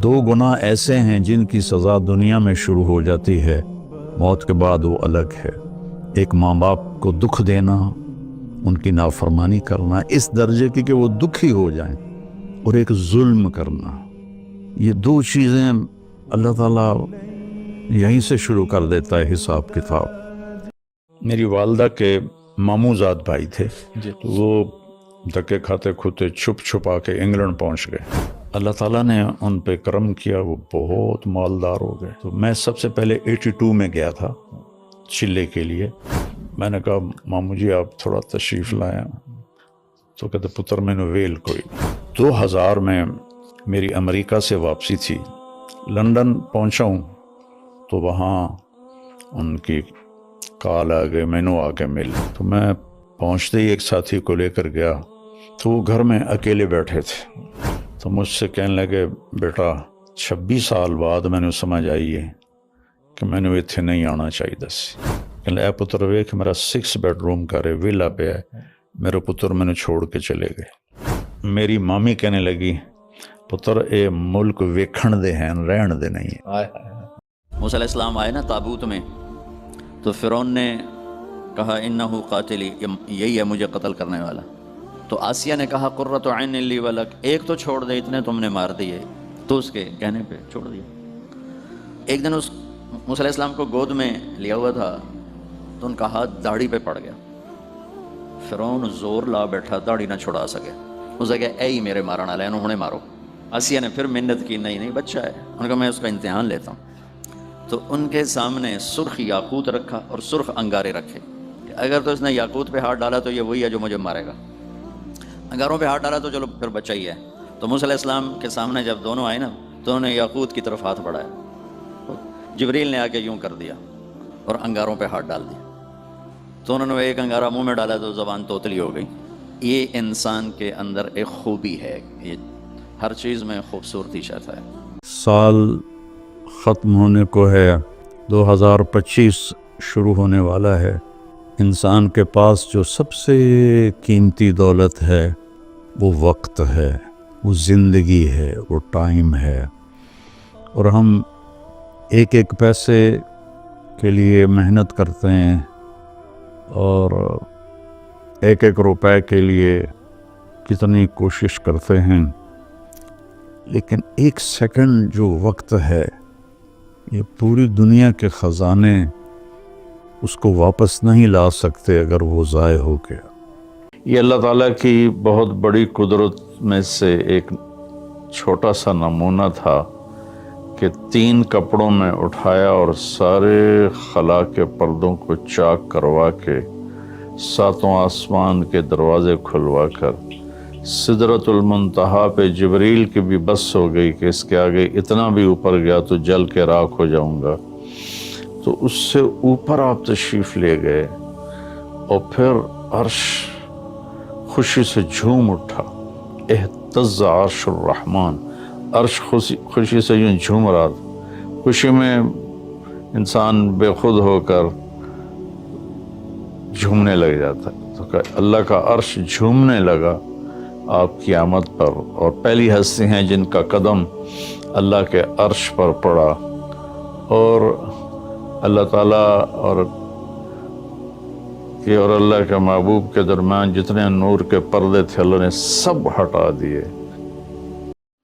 دو گناہ ایسے ہیں جن کی سزا دنیا میں شروع ہو جاتی ہے، موت کے بعد وہ الگ ہے۔ ایک ماں باپ کو دکھ دینا، ان کی نافرمانی کرنا اس درجے کی کہ وہ دکھی ہو جائیں، اور ایک ظلم کرنا، یہ دو چیزیں اللہ تعالیٰ یہیں سے شروع کر دیتا ہے حساب کتاب۔ میری والدہ کے ماموں زاد بھائی تھے، تو وہ دھکے کھاتے کھوتے چھپ چھپا کے انگلینڈ پہنچ گئے۔ اللہ تعالیٰ نے ان پہ کرم کیا، وہ بہت مالدار ہو گئے۔ تو میں سب سے پہلے 82 میں گیا تھا چلے کے لیے۔ میں نے کہا ماموں جی آپ تھوڑا تشریف لائیں، تو کہتے پتر میں نے ویل کوئی۔ 2000 میں میری امریکہ سے واپسی تھی، لندن پہنچا ہوں تو وہاں ان کی کال آ گئے، مینو آ کے مل۔ تو میں پہنچتے ہی ایک ساتھی کو لے کر گیا، تو وہ گھر میں اکیلے بیٹھے تھے، تو مجھ سے کہنے لگے بیٹا 26 سال بعد میں نے سمجھ آئی ہے کہ میں نے اتنے نہیں آنا چاہیے دس۔ کہنے اے پتر ویکھ میرا 6 بیڈ روم کا ہے، ویلا پہ ہے، میرے پتر میں نے چھوڑ کے چلے گئے۔ میری مامی کہنے لگی پتر اے ملک ویکھن دے ہیں رہن دے نہیں ہے۔ موسیٰ علیہ السلام آئے نا تابوت میں، تو فرعون نے کہا انہو قاتلی، یہی ہے مجھے قتل کرنے والا۔ تو آسیہ نے کہا قرۃ عین لی ولک، ایک تو چھوڑ دے، اتنے تم نے مار دیے، تو اس کے کہنے پہ چھوڑ دیا۔ ایک دن اس موسیٰ علیہ السلام کو گود میں لیا ہوا تھا، تو ان کا ہاتھ داڑھی پہ پڑ گیا۔ فرعون زور لا بیٹھا، داڑھی نہ چھڑا سکے، اس نے کہا اے ہی میرے مارن والے انہوں نے مارو۔ آسیہ نے پھر منت کی، نہیں بچہ ہے، ان کا میں اس کا امتحان لیتا ہوں۔ تو ان کے سامنے سرخ یاقوت رکھا اور سرخ انگارے رکھے، کہ اگر تو اس نے یاقوت پہ ہاتھ ڈالا تو یہ وہی ہے جو مجھے مارے گا، انگاروں پہ ہاتھ ڈالا تو چلو پھر بچہ ہی ہے۔ تو موسیٰ علیہ السلام کے سامنے جب دونوں آئے نا، تو انہوں نے یاقوت کی طرف ہاتھ بڑھایا، جبریل نے آ کے یوں کر دیا اور انگاروں پہ ہاتھ ڈال دیا۔ تو انہوں نے ایک انگارہ منہ میں ڈالا تو زبان توتلی ہو گئی۔ یہ انسان کے اندر ایک خوبی ہے، یہ ہر چیز میں خوبصورتی چاہتا ہے۔ سال ختم ہونے کو ہے، 2025 شروع ہونے والا ہے۔ انسان کے پاس جو سب سے قیمتی دولت ہے وہ وقت ہے، وہ زندگی ہے، وہ ٹائم ہے، اور ہم ایک ایک پیسے کے لیے محنت کرتے ہیں اور ایک ایک روپے کے لیے کتنی کوشش کرتے ہیں، لیکن ایک سیکنڈ جو وقت ہے، یہ پوری دنیا کے خزانے اس کو واپس نہیں لا سکتے اگر وہ ضائع ہو گیا۔ یہ اللہ تعالیٰ کی بہت بڑی قدرت میں سے ایک چھوٹا سا نمونہ تھا کہ 3 کپڑوں میں اٹھایا اور سارے خلا کے پردوں کو چاک کروا کے 7 آسمان کے دروازے کھلوا کر سدرۃ المنتہا پہ جبریل کی بھی بس ہو گئی کہ اس کے آگے اتنا بھی اوپر گیا تو جل کے راکھ ہو جاؤں گا۔ تو اس سے اوپر آپ تشریف لے گئے، اور پھر عرش خوشی سے جھوم اٹھا، اہتز عرش الرحمن، عرش خوشی سے یوں جھوم رہا تھا۔ خوشی میں انسان بے خود ہو کر جھومنے لگ جاتا ہے، تو کہ اللہ کا عرش جھومنے لگا آپ کی آمد پر، اور پہلی ہستی ہیں جن کا قدم اللہ کے عرش پر پڑا، اور اللہ تعالیٰ اور اللہ کے محبوب کے درمیان جتنے نور کے پردے تھے اللہ نے سب ہٹا دیے۔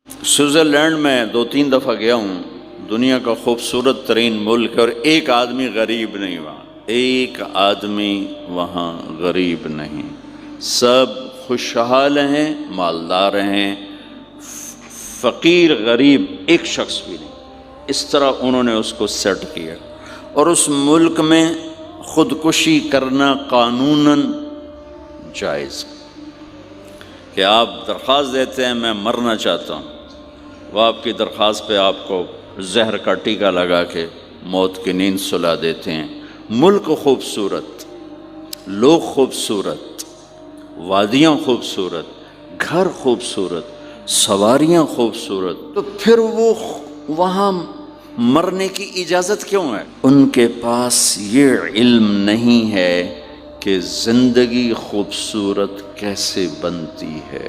سوئٹزرلینڈ میں 2-3 دفعہ گیا ہوں، دنیا کا خوبصورت ترین ملک، اور ایک آدمی غریب نہیں وہاں، ایک آدمی وہاں غریب نہیں، سب خوشحال ہیں، مالدار ہیں، فقیر غریب ایک شخص بھی نہیں۔ اس طرح انہوں نے اس کو سیٹ کیا، اور اس ملک میں خودکشی کرنا قانوناً جائز، کہ آپ درخواست دیتے ہیں میں مرنا چاہتا ہوں، وہ آپ کی درخواست پہ آپ کو زہر کا ٹیکہ لگا کے موت کی نیند سلا دیتے ہیں۔ ملک خوبصورت، لوگ خوبصورت، وادیاں خوبصورت، گھر خوبصورت، سواریاں خوبصورت، تو پھر وہ وہاں مرنے کی اجازت کیوں ہے؟ ان کے پاس یہ علم نہیں ہے کہ زندگی خوبصورت کیسے بنتی ہے۔